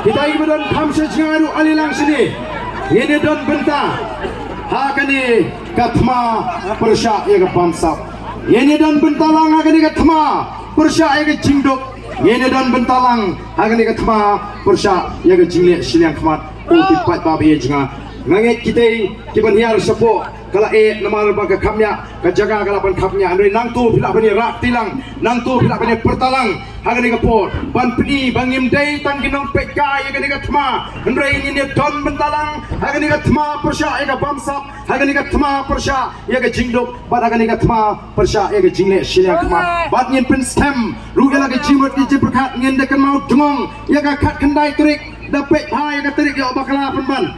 Kita ibadan kamsa jengaru alilang sini. Ini don benta. Hakani katma persya ya bangsa. Ini don bentalang hakani katma persya ya jingdok. Ini don bentalang hakani katma persya ya jingle siliang kmat. Upipat babi jenga. Ngangit kita kiban hiar sepo. Kala nama baga kamnya kajaga kalapan kamnya andai nangtu bila bani rak tilang nangtu bila bani pertalang hagani kapot ban peni bangim dai tangkinong peka ya gani katma andai ini don bentalang hagani katma persya ya bamsap hagani katma persya ya jingdok bad hagani katma persya ya jingle silang kama bad nyen pen stem rugela ke jimot di berkat nyen dekan mau dengong ya kat kendai kerik dapat hai ya terik ya bakala penban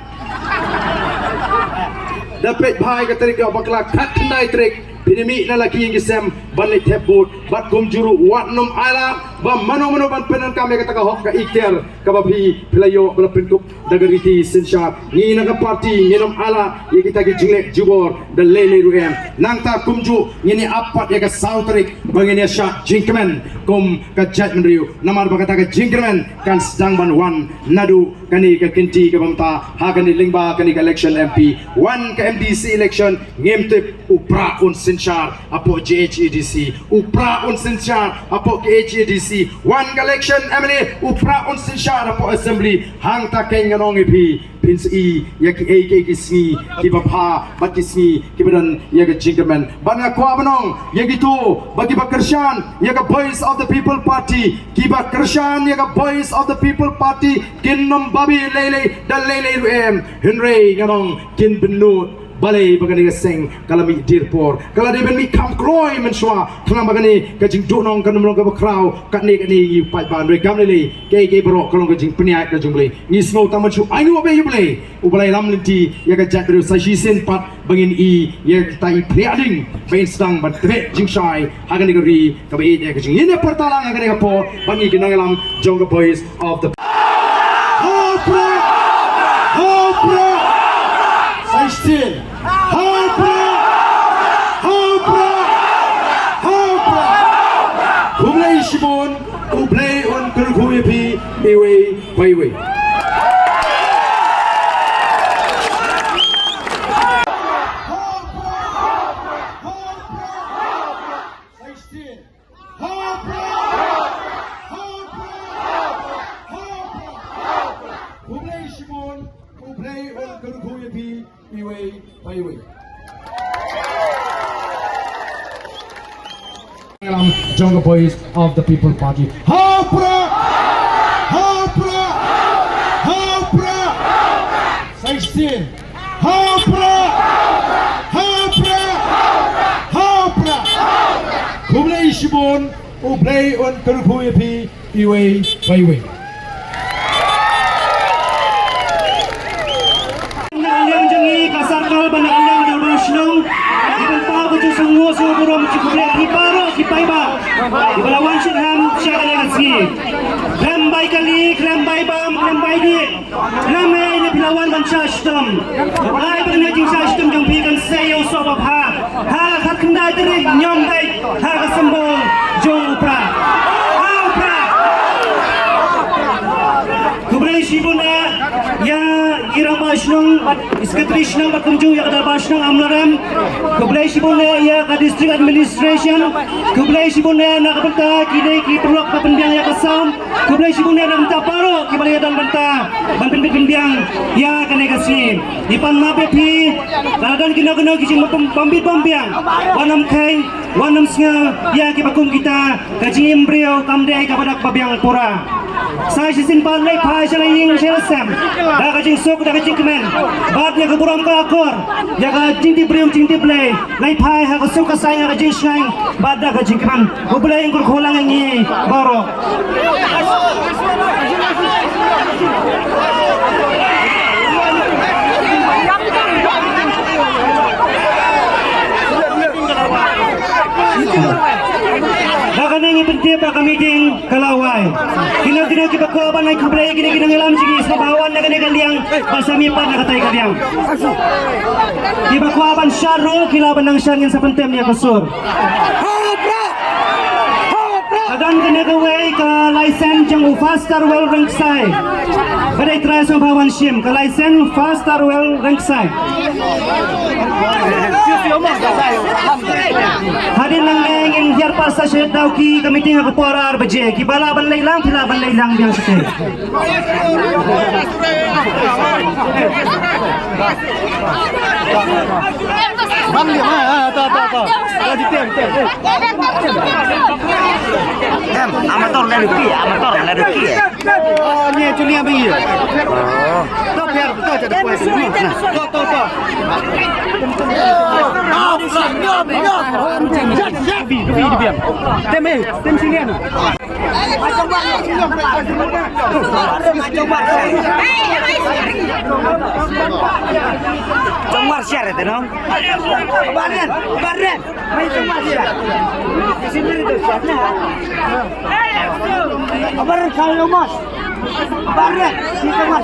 dapat bahaya ketika bakal kat kendai trik pinimi lelaki yang gisem balik tebut bat kumjuru wat nom ala ba mano ban penan kami kata hok ka ikhtiar ka babi pelayo bala pintup dagariti sinsha ni naga parti ni nom ala ye kita ki jingle jubor da lele ruem nangta kumju ni apat ya ka sautrik bangini syak jingkmen kum ka judgment riu namar bakata ka jingkmen kan sedang ban wan nadu kani ka kinti ka bamta ha kani lingba kani ka election MP wan ka MDC election ngemtip upra un sinchar apo JHEDC upra un sinchar apo KHEDC wan ka election MLA upra un sinchar apo assembly hang ta keng nganong ipi pinsi ya ki AK kisni ki bapha bakisni ki badan ya ka jingkmen bana kwa banong ya gitu bagi bakersyan ya ka voice of the people party ki bakersyan ya ka voice of the people party kinom babi lele dan lele ruem Henry nganong kin benut balai bagani seng kalami dirpor kala de ben mi kam kroi men shwa thang bagani ka jing do nong kan nong ka kraw ka ni pai ban re gam le ke bro kalong ka jing pnya ka jung le ni smo tam chu ai no be yu ble u balai lam linti ya ka jat ru sa shi sen pat bangin i ya tai priading ben stang ban tre jing shai hagani ka ri ka be ya ka jing ni pertalang ka ka po bangi kinang lam jong ka boys of the Hopra Hopra Saistin Hopra Hopra Hopra Kumlay Shimon Kumlay on Kurkuyapi Iwe Baiwe Jungle Boys of the People Party. Hopra! Hopra! Hopra! 16. Hopra! Hopra! Hopra! Kumlay Shibon, Ublay on Kurkuyapi, Iwe, Baiwe. Ang jangi kasarkal banang na rusnong iban pa ko sa ngoso burom ci kubre paro ci paiba ibalawan sham siya kasi rambay kali rambay bam rambay di ramay na bilawan ban system ay ban na jing system jong pikan sayo so ha ha khat kandai diri nyom dai ha ka sambong jong upra upra kubre shibuna ya irang basnong sekretariat nang bakumju ya kada basnong amlaram kublai sibone ya ka district administration kublai sibone na kabanta kini ki prok ka pendiang ya kasam kublai sibone na banta paro ki balaya dan banta ban pendiang ya ka negasi ipan mape pi kaladan kina ki jing pambit pambiang wanam kai wanam snga ya ki bakum kita ka jing embrio kamdai ka badak babiang pura sai sisin pan lai phai chalai ying selsam da ka jing sok da ka jing kemen bat ya ka buram ka akor ya ka jing di prium jing di play lai phai ha ka sok ka sai ka jing shang bat da ka jing kemen ko play ing kur kholang ngi baro Nakanang ipentiya pa kami ding kalaway. Kinaw-kinaw kipakuaban ay kublay kinaginang ilam sige sa bawan na kanigalyang pasami pa nakatay kalyang. Kipakuaban siya ro kilaban ng siya sa pantem niya kasur. dan kena kawai ke license yang Fast Well Rengsai. Pada try Sampawan Shim ke license Fast Well Rengsai. Hadin lang ingin hiar pasta syed daw ki committee nga kaporar baje ki bala ban lang biang sete. Amator là được kia. Oh, ni dunia begini. Top biar betul jadi kuat. Top. Tem sini anu. Jomar share itu dong. Baren. Main jomar share. Di sini itu share. Baren kalau mas. Baren, si jomar.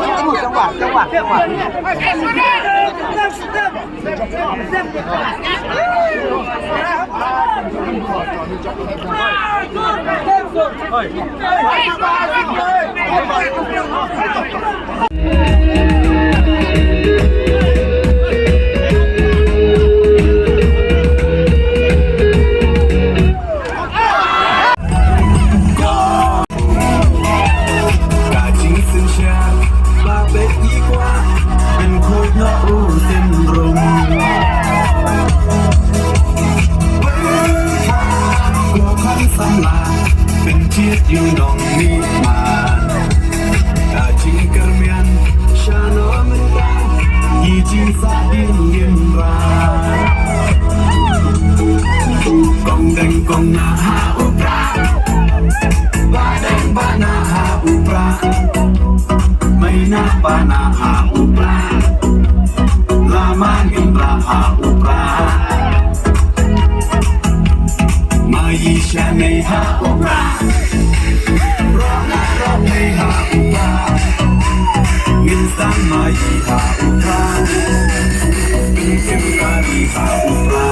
อยู่ดงนี้มาตาจิงกระเมียนชาโนมันตายีจิงสาดินยินรากองแดงกองนาหาอุปราบาแดงบานาหาอุปราไม่นาบานาหาอุปราลามางินราหาอุปรามายีชาในหาอุปราsama iha upra Pintim kariha upra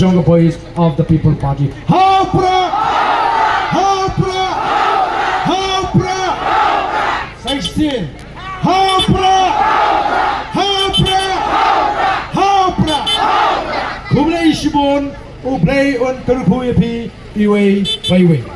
Jonga Boys of the People Party. Hapra! 16. Hapra! Kublai Shibun, Ublai on Karupuyapi, Iway, Byway.